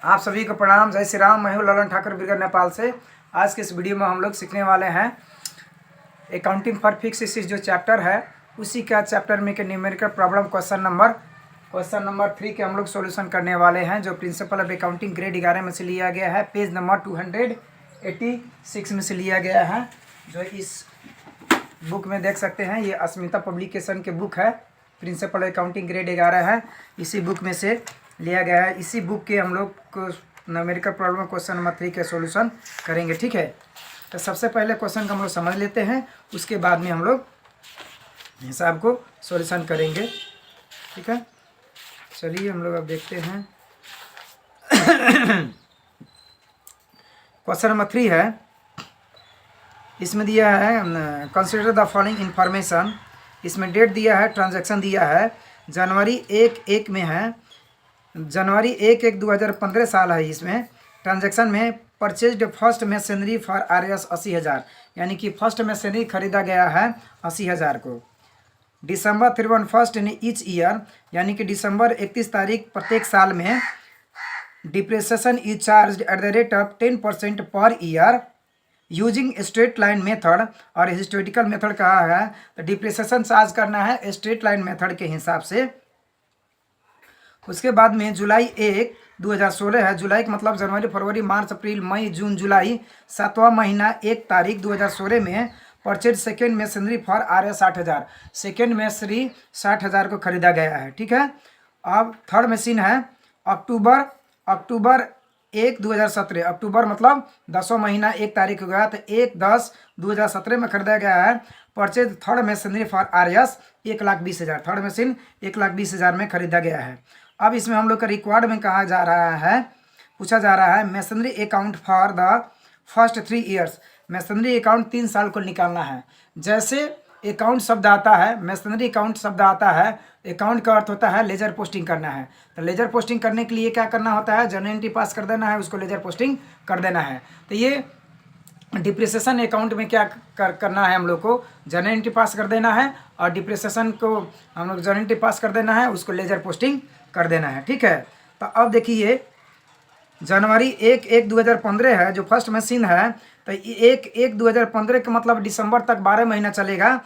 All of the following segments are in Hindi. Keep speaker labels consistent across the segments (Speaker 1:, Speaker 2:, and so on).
Speaker 1: आप सभी को प्रणाम। जय श्री राम। मैं हूं ललन ठाकुर बिरगढ़ नेपाल से। आज के इस वीडियो में हम लोग सीखने वाले हैं अकाउंटिंग फॉर फिक्स एसेट्स जो चैप्टर है उसी का चैप्टर में के न्यूमेरिकल प्रॉब्लम क्वेश्चन नंबर 3 के हम लोग सॉल्यूशन करने वाले हैं, जो प्रिंसिपल ऑफ अकाउंटिंग ग्रेड 11 में से लिया गया है, पेज नंबर 286 में से लिया गया है। जो इस बुक में देख सकते हैं, ये अस्मिता पब्लिकेशन के बुक है, प्रिंसिपल अकाउंटिंग ग्रेड 11 है, इसी बुक में से लिया गया है। इसी बुक के हम लोग को न्यूमेरिकल प्रॉब्लम क्वेश्चन नंबर 3 के सॉल्यूशन करेंगे। ठीक है, तो सबसे पहले क्वेश्चन को हम लोग समझ लेते हैं, उसके बाद में हम लोग हिसाब को सॉल्यूशन करेंगे। ठीक है, चलिए हम लोग अब देखते हैं। क्वेश्चन नंबर 3 है, इसमें दिया है कंसिडर द फॉलोइंग इंफॉर्मेशन। इसमें डेट दिया है, ट्रांजैक्शन दिया है जनवरी 1 में है, जनवरी 1/1/2015 साल है। इसमें ट्रांजैक्शन में purchased first machinery for RS 80,000, यानी कि फर्स्ट मशीनरी खरीदा गया है 80,000 को। दिसंबर 31 इन ईच ईयर, यानी कि दिसंबर 31 तारीख प्रत्येक साल में depreciation is charge at the rate of 10% per year using straight line method. और हिस्टोरिकल मेथड कहा है तो डिप्रिसिएशन चार्ज करना है स्ट्रेट लाइन मेथड के हिसाब से। उसके बाद में जुलाई 1/2016 है, जुलाई का मतलब जनवरी फरवरी मार्च अप्रैल मई जून जुलाई, 7वां महीना 1 तारीख 2016 में purchase second machinery for RS 60,000, second machinery 60,000 को खरीदा गया है। ठीक है, अब थर्ड मशीन है अक्टूबर 1/2017, अक्टूबर मतलब 10वां महीना 1 तारीख हो गया, तो 1/10/2017 में खरीदा गया है। Purchase third machinery for RS 1,20,000, third machine 1,20,000 में खरीदा गया है। अब इसमें हम लोग का रिक्वायर्ड में कहा जा रहा है, पूछा जा रहा है machinery account for the first 3 years, machinery account 3 साल को निकालना है। जैसे अकाउंट शब्द आता है, मशीनरी अकाउंट शब्द आता है, अकाउंट का अर्थ होता है लेजर पोस्टिंग करना है। तो लेजर पोस्टिंग करने के लिए क्या करना होता है, जर्नल एंट्री पास कर देना है, उसको लेजर पोस्टिंग कर देना है। तो ये डिप्रिसिएशन अकाउंट में क्या करना है, हम लोग को जर्नल एंट्री पास कर देना है, और डिप्रिसिएशन को हम लोग जर्नल एंट्री पास कर देना है, उसको लेजर पोस्टिंग कर देना है। ठीक है, तो अब देखिए जनवरी 1/1/2015 है जो फर्स्ट मशीन है, तो 1/1/2015 का मतलब दिसंबर तक 12 महीना चलेगा।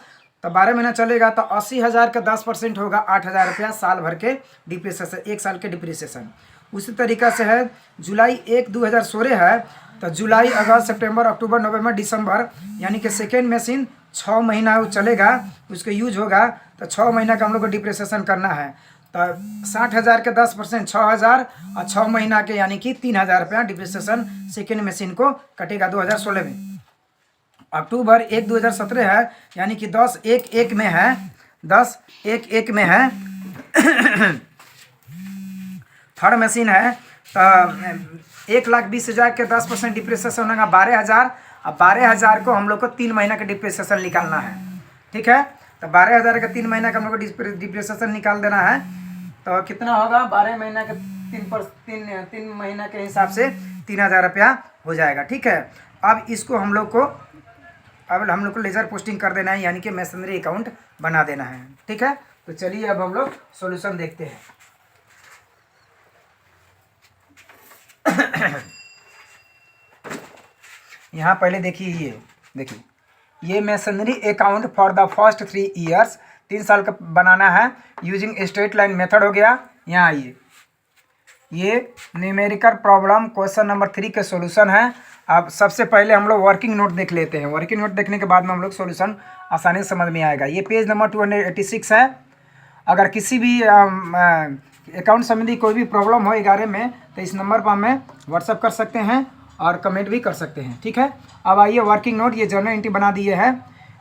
Speaker 1: तो 12 महीना चलेगा तो 80,000 का 10% होगा 8,000 रुपया साल भर के डिप्रिसिएशन, 1 साल के डिप्रिसिएशन। उसी तरीक़ा से है जुलाई 1/2016 है, तो जुलाई अगस्त सितंबर अक्टूबर नवंबर दिसंबर, यानी कि सेकेंड मशीन 6 महीना वो चलेगा, उसको यूज होगा, तो 6 महीना का हम लोग को डिप्रिसिएशन करना है। तो 60,000 के 10% 6,000 और 6 महीना के यानी कि 3,000 रुपया डिप्रिसिएशन सेकेंड मशीन को कटेगा 2016 में। अक्टूबर 1/2017 है, यानी कि 10/1/1 में है, 10/1/1 में है थर्ड मशीन है। तो 1,20,000 के 10% डिप्रिसिएशन होगा 12,000, और 12,000 को हम लोग को 3 महीना का डिप्रिसिएशन निकालना है। ठीक है, तो 12,000 का 3 महीना का हम लोग को डिप्रिसिएशन निकाल देना है, तो कितना होगा 12 महीना के 3 महीना के हिसाब से 3,000 रुपया हो जाएगा। ठीक है, अब इसको हम लोग को लेजर पोस्टिंग कर देना है, यानी कि मशीनरी अकाउंट बना देना है। ठीक है, तो चलिए अब हम लोग सॉल्यूशन देखते हैं। यहाँ पहले देखिए, ये machinery account for the first 3 years, 3 साल का बनाना है यूजिंग स्ट्रेट लाइन मेथड हो गया। यहाँ ये न्यूमेरिकल प्रॉब्लम क्वेश्चन नंबर 3 के सॉल्यूशन है। अब सबसे पहले हम लोग वर्किंग नोट देख लेते हैं। वर्किंग नोट देखने के बाद में हम लोग सॉल्यूशन आसानी से समझ में आएगा। ये पेज नंबर 286 है। अगर किसी भी अकाउंट संबंधी कोई भी प्रॉब्लम हो 11 में, तो इस नंबर पर हमें व्हाट्सअप कर सकते हैं और कमेंट भी कर सकते हैं। ठीक है, अब आइए वर्किंग नोट, ये जर्नल एंट्री बना दिए है।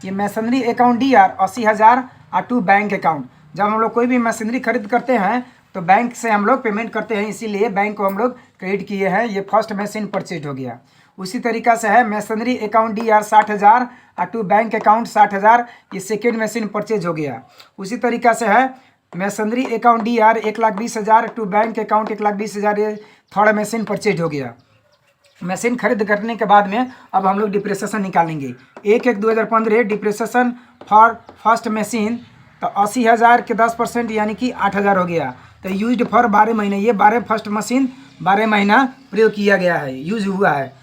Speaker 1: ये मशीनरी अकाउंट DR 80,000 और 2 बैंक अकाउंट। जब हम लोग कोई भी मशीनरी खरीद करते हैं तो बैंक से हम लोग पेमेंट करते हैं, इसीलिए बैंक को हम लोग क्रेडिट किए हैं। ये फर्स्ट मशीन परचेज हो गया। उसी तरीक़ा से है मशीनरी अकाउंट DR 60,000 और 2 बैंक अकाउंट 60,000, ये सेकेंड मशीन परचेज हो गया। उसी तरीक़ा से है machinery account DR 1,20,000, 2 bank account 1,20,000, ये थर्ड मशीन परचेज हो गया। मशीन खरीद करने के बाद में अब हम लोग डिप्रिसिएशन निकालेंगे। 1/1/2015 डिप्रिसिएशन फॉर फर्स्ट मशीन, तो 80,000 के 10% यानी कि 8,000 हो गया। तो यूज्ड फॉर 12 महीने, ये 12 फर्स्ट मशीन 12 महीना प्रयोग किया गया है, यूज हुआ है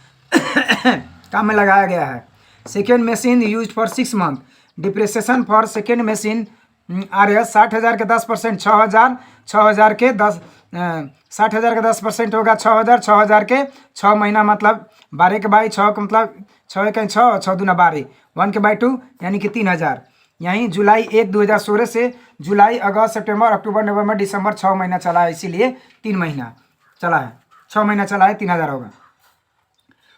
Speaker 1: काम में लगाया गया है। Second machine use for 6 month. Depreciation for second machine RS 60,000 के 10%, 6,000, 6,000 के 10, 60,000 के 10% होगा 6,000, 6,000 के 6 महीना मतलब 12 के बाई 6 का मतलब 6 के 6, 6 दूना 12, 1 के बाई 2 यानी कि 3,000। यहीं जुलाई 1, 2016 से जुलाई, अगस्त, सितंबर, अक्टूबर, नवंबर, दिसंबर 6 महीना चला है, इसीलिए 3 महीना चला है, 6 महीना चला है, 3,000 होगा।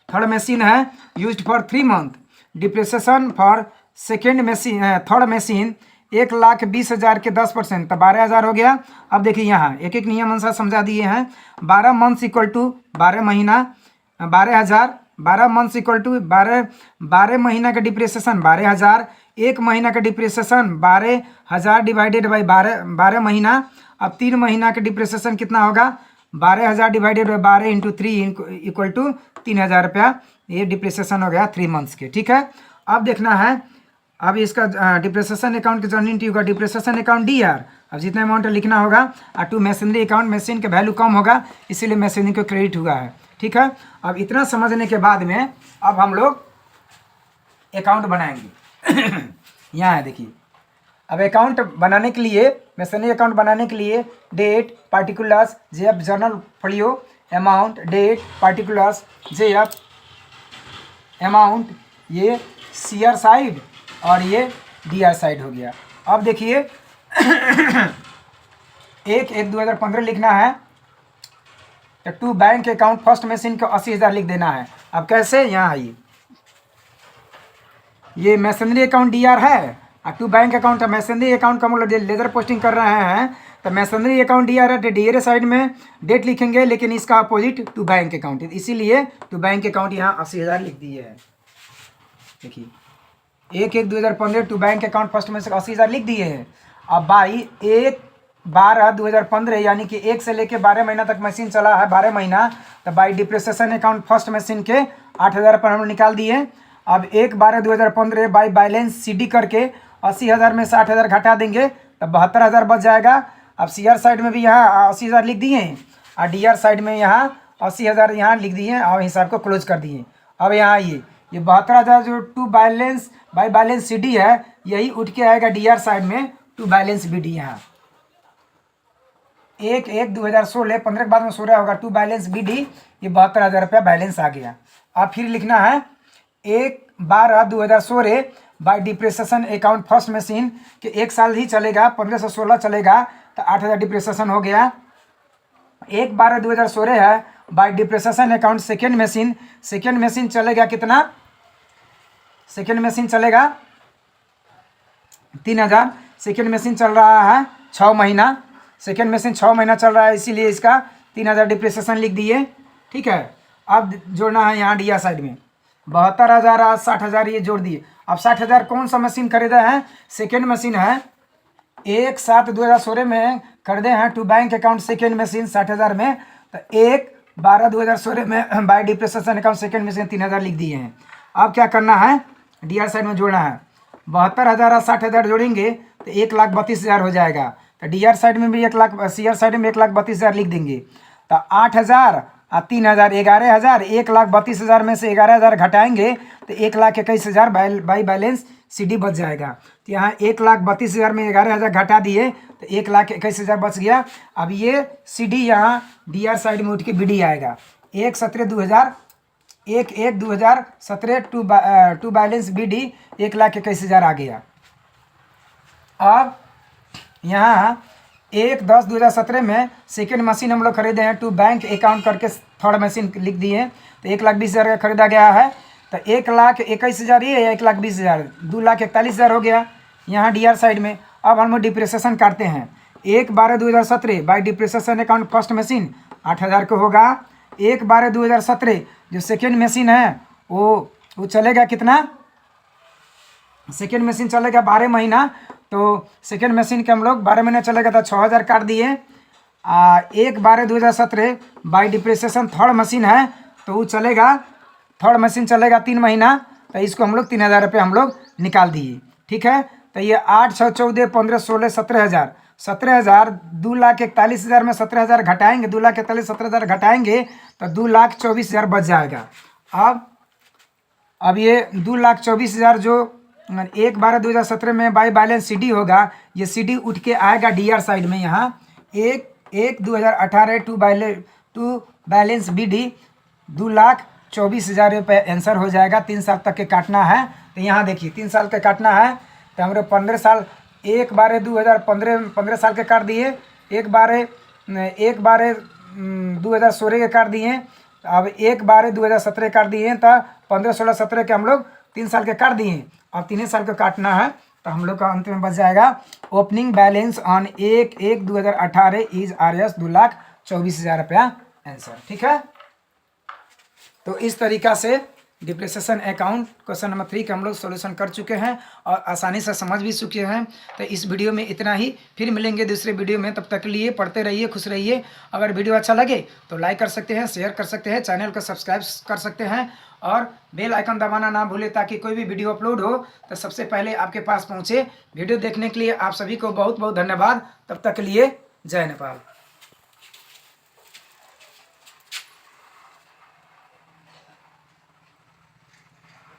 Speaker 1: थर्ड मशीन है used for 3 month. Depreciation for second machine, third machine 1,20,000 के 10%, तो 12,000 हो गया। अब देखिए यहाँ एक एक नियम अनुसार समझा दिए हैं। 12 मंथ्स इक्वल टू 12 महीना, 12,000, 12 मंथ्स इक्वल टू 12 महीना का डिप्रिसिएशन 12,000, एक महीना का डिप्रिसिएशन 12,000 डिवाइडेड बाई 12 महीना। अब 3 महीना का डिप्रिसिएशन कितना होगा, 12,000 divided by 12 into 3 equal to 3,000 रुपया, ये डिप्रिसिएशन हो गया 3 मंथ्स के। ठीक है, अब देखना है, अब इसका डिप्रिसिएशन अकाउंट की जर्निटी होगा, डिप्रिसिएशन अकाउंट DR। अब जितना अमाउंट लिखना होगा, और टू मशीनरी अकाउंट, मशीन का वैल्यू कम होगा इसीलिए मशीनरी को क्रेडिट हुआ है। ठीक है, अब इतना समझने के बाद में अब हम लोग अकाउंट बनाएंगे यहाँ है देखिए। अब अकाउंट बनाने के लिए, मशीनरी अकाउंट बनाने के लिए date, particulars, JF journal folio, amount, date, particulars, JF amount, ये CR साइड और ये DR साइड हो गया। अब देखिए 1/1/2015 लिखना है, तो to bank account first machine को 80,000 लिख देना है। अब कैसे, यहाँ आइए, ये मशीनरी अकाउंट DR है और to bank account, machinery account का मतलब लेजर पोस्टिंग कर रहे हैं, तो मशीनरी अकाउंट DR है, तो DR साइड में डेट लिखेंगे, लेकिन इसका अपोजिट टू बैंक अकाउंट, इसीलिए टू बैंक अकाउंट यहाँ 80,000 लिख दिए है। देखिए 1/1/2015 टू बैंक अकाउंट फर्स्ट में से 80,000 लिख दिए हैं। अब बाई 1/12/2015 यानी कि 1 से लेके 12 महीना तक मशीन चला है, 12 महीना, तो by depreciation account first machine के 8,000 पर हम निकाल दिए। अब 1/12/2015 बाई बैलेंस CD करके 80,000 में 60,000 घटा देंगे तो 72,000 बच जाएगा। अब CR साइड में भी यहाँ 80,000 लिख दिए हैं और DR साइड में यहाँ 80,000 यहाँ लिख दिए और हिसाब को क्लोज कर दिए। अब यहाँ ये 72,000 जो to balance by balance CD है, यही उठ के आएगा DR साइड में टू बैलेंस BD। यहाँ 1/1/2016, 15 के बाद में 16 होगा, टू बैलेंस BD, ये 72,000 रुपया बैलेंस आ गया। अब फिर लिखना है 1/12/2016 by depreciation account first machine के 1 साल ही चलेगा, 15 से 16 चलेगा, तो 8,000 डिप्रिसिएशन हो गया। 1/12/2016 है by depreciation account second machine चलेगा कितना, सेकेंड मशीन चलेगा 3,000, सेकेंड मशीन चल रहा है 6 महीना, सेकेंड मशीन 6 महीना चल रहा है, इसीलिए इसका 3,000 डिप्रिसिएशन लिख दिए। ठीक है, अब जोड़ना है यहाँ DR साइड में 72,000 और 60,000 ये जोड़ दिए। अब 60,000 कौन सा मशीन खरीदा है, सेकेंड मशीन है, 1/7/2016 में खरीदे हैं to bank account second machine 60,000 में, तो 1/12/2016 में by depreciation account second machine 3,000 लिख दिए हैं। अब क्या करना है, DR साइड में जोड़ना है, 72,000 और 60,000 जोड़ेंगे तो 1,32,000 हो जाएगा, तो DR साइड में भी 1 लाख, CR साइड में 1,32,000 लिख देंगे, तो 8,000 और 3,000 11,000, 1,32,000 में से 11,000 घटाएंगे तो 1,21,000 बाई बैलेंस CD बच जाएगा। तो यहाँ 1,32,000 में 11,000 घटा दिए तो 1,21,000 बच गया। अब ये CD यहाँ DR साइड में उठ के BD आएगा, 1/17/2017 टू बैलेंस BD 1,21,000 आ गया। अब यहाँ 1/10/2017 में सेकेंड मशीन हम लोग खरीदे हैं, टू बैंक अकाउंट करके थर्ड मशीन लिख दिए, तो 1,20,000 का खरीदा गया है, तो 1,21,000 ये 1,20,000, 2,41,000 हो गया यहाँ DR साइड में। अब हम लोग डिप्रिसिएशन काटते हैं, 1/12/2017 by depreciation account first machine 8,000 को होगा, 1/12/2017 जो सेकेंड मशीन है वो चलेगा कितना, सेकेंड मशीन चलेगा 12 महीना, तो सेकेंड मशीन के हम लोग 12 महीना चलेगा तो 6,000 काट दिए। 1/12/2017 बाई डिप्रिसिएशन थर्ड मशीन है, तो वो चलेगा, थर्ड मशीन चलेगा 3 महीना, तो इसको हम लोग 3,000 रुपये हम लोग निकाल दिए। ठीक है, तो ये 8, 6, 14, 15, 16, 17,000, 17,000, 2,41,000 में 17,000 घटाएंगे, 2,41,000 17,000 घटाएंगे तो 2,24,000 बच जाएगा। अब ये 2,24,000 जो 1/12/2017 में बाई बैलेंस CD होगा, ये CD उठ के आएगा DR साइड में, यहाँ 1/1/2018 टू बैलेंस BD 2,24,000 रुपये आंसर हो जाएगा। 3 साल तक के काटना है, तो यहाँ देखिए 3 साल के काटना है तो हमारे 15 साल 1/12/2015 साल के काट दिए, 1/12/2016 के काट दिए, अब 1/12/2017 काट दिए, तो 15, 16, 17 के हम लोग 3 साल के काट दिए। अब 3 साल को काटना है तो हम लोग का अंत में बच जाएगा opening balance on 1/1/2018 is RS 2,24,000 रुपया आंसर। ठीक है, तो इस तरीका से डिप्रिसिएशन अकाउंट क्वेश्चन नंबर 3 का हम लोग सॉल्यूशन कर चुके हैं और आसानी से समझ भी चुके हैं। तो इस वीडियो में इतना ही, फिर मिलेंगे दूसरे वीडियो में। तब तक के लिए पढ़ते रहिए, खुश रहिए। अगर वीडियो अच्छा लगे तो लाइक कर सकते हैं, शेयर कर सकते हैं, चैनल को सब्सक्राइब कर सकते हैं और बेल आइकन दबाना ना भूलें ताकि कोई भी वीडियो अपलोड हो तो सबसे पहले आपके पास पहुँचे। वीडियो देखने के लिए आप सभी को बहुत बहुत धन्यवाद। तब तक के लिए जय नेपाल।